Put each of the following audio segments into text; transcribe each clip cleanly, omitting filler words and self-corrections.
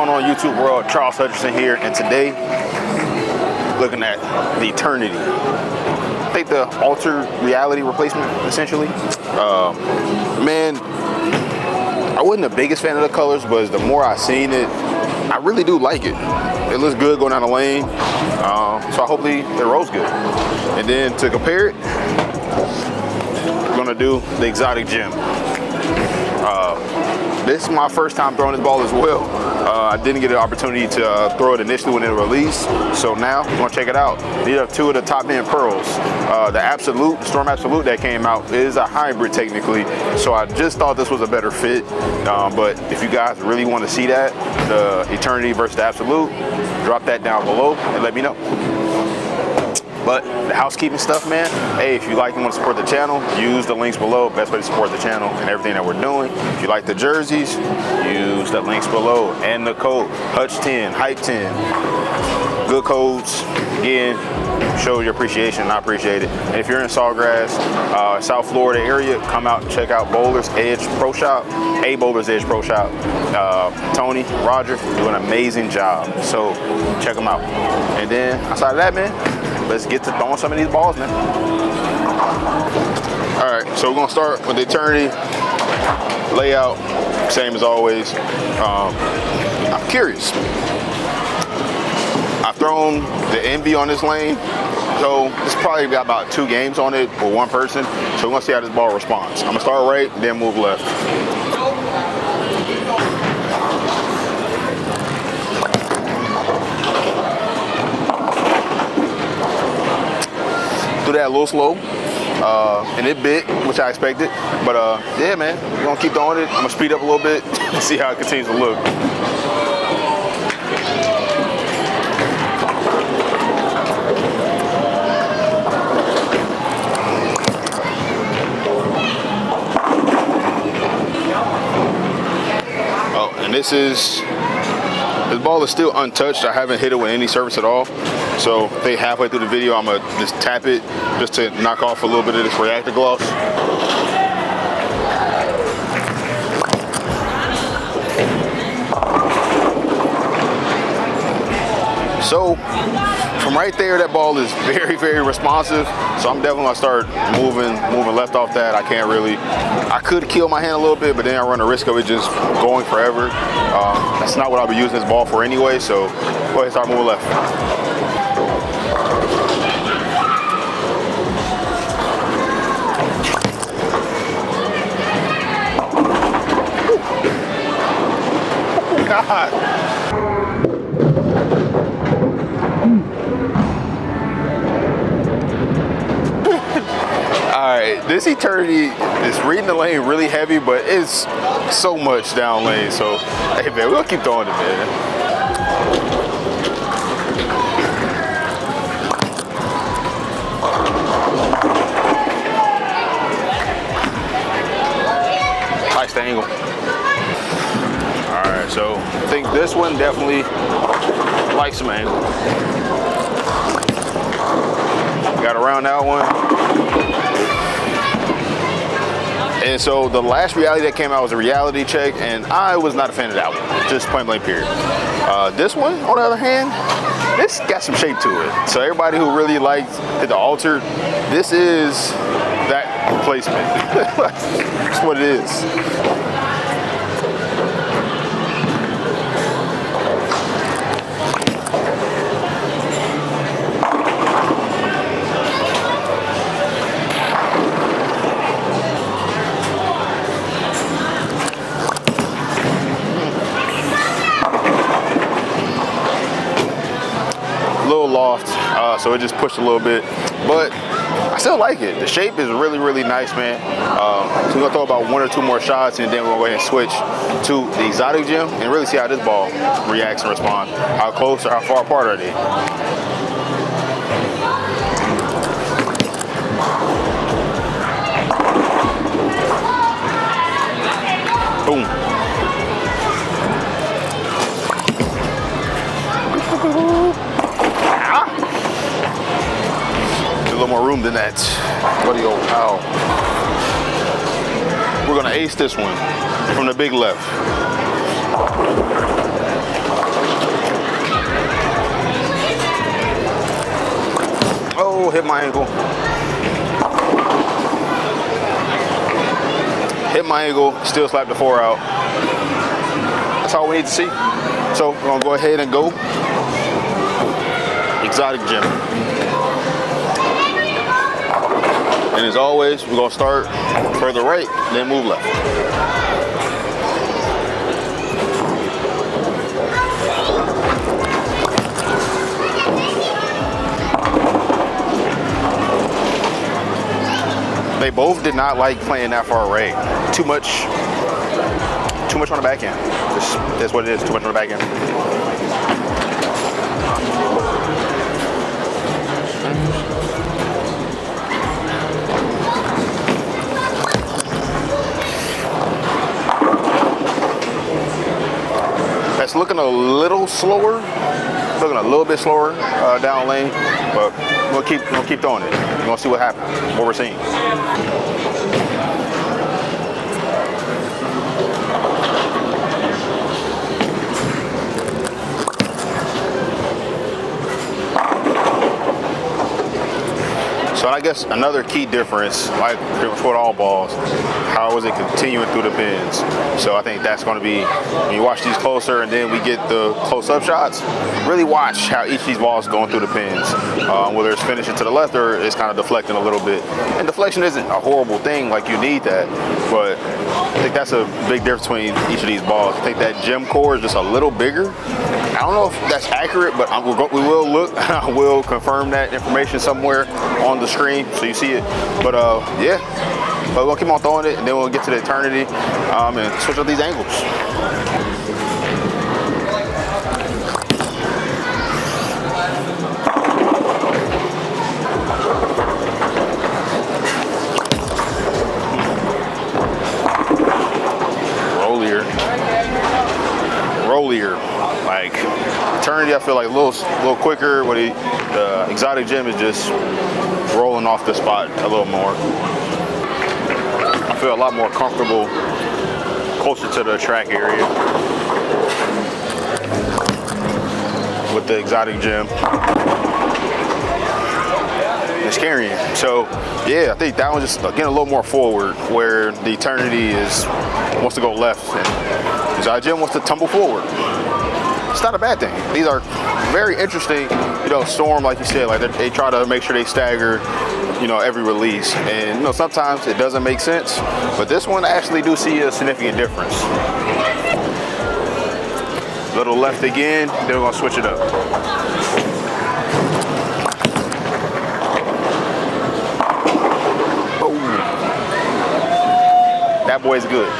going on, YouTube world? Charles Hutcherson here, and today looking at the Eternity. I think the altered reality replacement, essentially. Man, I wasn't the biggest fan of the colors, but the more I seen it, I really do like it. It looks good going down the lane, so hopefully it rolls good. And then to compare it, we're gonna do the exotic gem. This is my first time throwing this ball as well. I didn't get an opportunity to throw it initially when it released, so now we're gonna check it out. These are two of the top end pearls. The Absolute, Storm Absolute that came out is a hybrid technically, so I just thought this was a better fit. But if you guys really want to see that, the Eternity versus the Absolute, drop that down below and let me know. But the housekeeping stuff, man, hey, if you like and want to support the channel, use the links below. Best way to support the channel and everything that we're doing. If you like the jerseys, use the links below and the code HUTCH10, HYPE10. Good codes. Again, show your appreciation, and I appreciate it. And if you're in Sawgrass, South Florida area, come out and check out Bowler's Edge Pro Shop, Bowler's Edge Pro Shop. Tony, Roger, do an amazing job. So check them out. And then outside of that, man, let's get to throwing some of these balls, man. All right, so we're gonna start with the Eternity layout, same as always. I'm curious. I've thrown the Envy on this lane, so it's probably got about 2 games on it for one person. So we're gonna see how this ball responds. I'm gonna start right, then move left. Do that a little slow, and it bit, which I expected. But yeah, man, we're gonna keep throwing it. I'm gonna speed up a little bit and see how it continues to look. Oh, and this ball is still untouched. I haven't hit it with any surface at all. So I think halfway through the video, I'm gonna just tap it just to knock off a little bit of this reactor gloss. So from right there, that ball is very, very responsive. So I'm definitely gonna start moving left off that. I could kill my hand a little bit, but then I run the risk of it just going forever. That's not what I'll be using this ball for anyway. So go ahead and start moving left. God. All right, this Eternity is reading the lane really heavy, but it's so much down lane. So, hey man, we'll keep throwing it, man. Nice the angle. All right, so I think this one definitely likes some angle. Got around that one. And so the last reality that came out was a reality check, and I was not a fan of that one, just point blank period. This one, on the other hand, this got some shape to it. So everybody who really liked the altered, this is that replacement. That's what it is. Loft, so it just pushed a little bit, but I still like it. The shape is really, really nice, man. So we're gonna throw about 1 or 2 more shots, and then we'll go ahead and switch to the exotic gem and really see how this ball reacts and responds. How close or how far apart are they? Boom. A little more room than that. Bloody old cow. We're gonna ace this one from the big left. Oh, hit my ankle. Hit my ankle, still slapped the 4 out. That's all we need to see. So we're gonna go ahead and go exotic gym. And as always, we're gonna start further right, then move left. They both did not like playing that far right. Too much on the back end. That's what it is, too much on the back end. That's looking a little slower, looking a little bit slower down lane, but we'll keep throwing it. We're gonna see what happens, what we're seeing. So I guess another key difference, like pretty much with all balls, how is it continuing through the pins? So I think that's going to be, when you watch these closer and then we get the close-up shots, really watch how each of these balls is going through the pins, whether it's finishing to the left or it's kind of deflecting a little bit. And deflection isn't a horrible thing, like you need that, but I think that's a big difference between each of these balls. I think that gem core is just a little bigger. I don't know if that's accurate, but we will look. I will confirm that information somewhere on the screen so you see it. But yeah, but we'll keep on throwing it, and then we'll get to the eternity and switch up these angles. Rollier. Like eternity, I feel like a little quicker. But the exotic gem is just rolling off the spot a little more. I feel a lot more comfortable closer to the track area with the exotic gem. It's carrying. So yeah, I think that one's just again a little more forward, where the eternity wants to go left and the exotic gem wants to tumble forward. It's not a bad thing. These are very interesting, storm, like you said, like they try to make sure they stagger, every release. And, sometimes it doesn't make sense, but this one I actually do see a significant difference. Little left again, then we're gonna switch it up. Oh. That boy's good.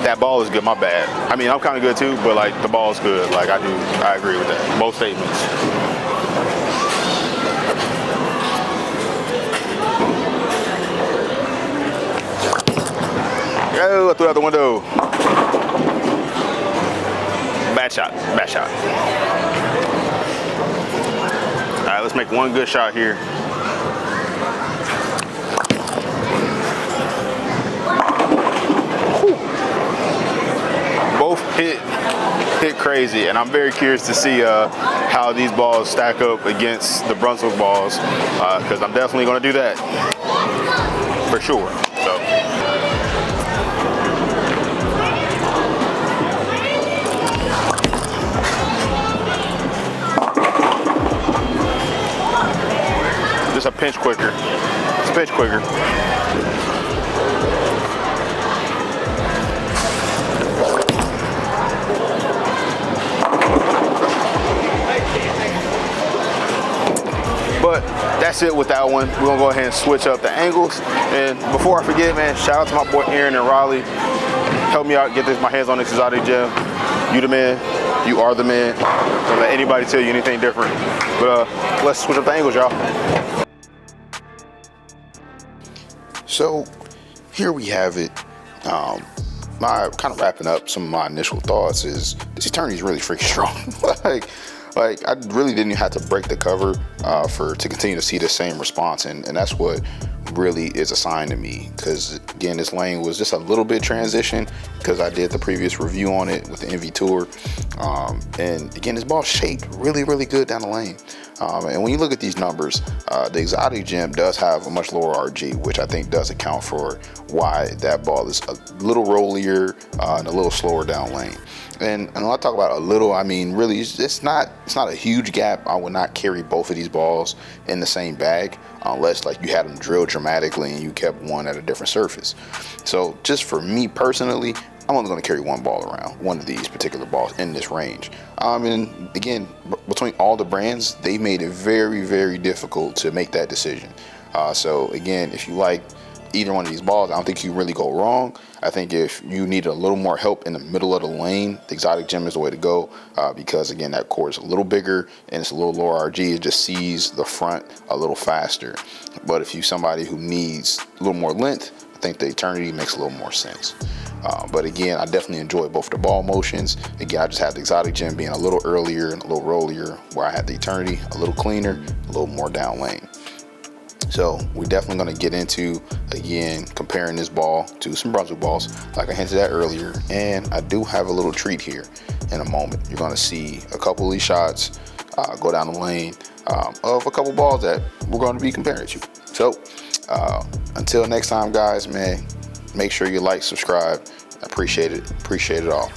That ball is good, my bad. I mean, I'm kind of good too, but like the ball is good. Like I agree with that. Both statements. Oh, I threw out the window. Bad shot, bad shot. All right, let's make one good shot here. Both hit crazy, and I'm very curious to see how these balls stack up against the Brunswick balls, because I'm definitely going to do that for sure. So. Just a pinch quicker. It's a pinch quicker. But that's it with that one. We're gonna go ahead and switch up the angles. And before I forget, man, shout out to my boy Aaron in Raleigh. Help me out, get my hands on this exotic gem. You the man, you are the man. Don't let anybody tell you anything different. But let's switch up the angles, y'all. So here we have it. My kind of wrapping up some of my initial thoughts is this eternity is really freaking strong. Like I really didn't have to break the cover to continue to see the same response, and that's what really is a sign to me, because again, this lane was just a little bit transition because I did the previous review on it with the NV Tour. And again, this ball shaped really good down the lane. And when you look at these numbers, the exotic gem does have a much lower RG, which I think does account for why that ball is a little rollier and a little slower down lane. And when I talk about a little, I mean really it's not a huge gap. I would not carry both of these balls in the same bag unless like you had them drilled dramatically and you kept one at a different surface. So just for me personally, I'm only going to carry one ball around, one of these particular balls in this range. And again, between all the brands, they made it very difficult to make that decision. So again, if you like either one of these balls, I don't think you really go wrong. I think if you need a little more help in the middle of the lane, the exotic gem is the way to go, because again, that core is a little bigger and it's a little lower RG. It just sees the front a little faster. But if you're somebody who needs a little more length, I think the Eternity makes a little more sense. But again, I definitely enjoy both the ball motions. Again, I just had the exotic gem being a little earlier and a little rollier, where I had the Eternity a little cleaner, a little more down lane. So we're definitely going to get into, again, comparing this ball to some Brunswick balls, like I hinted at earlier. And I do have a little treat here in a moment. You're going to see a couple of these shots go down the lane of a couple balls that we're going to be comparing to. So until next time, guys, man, make sure you like, subscribe. I appreciate it all.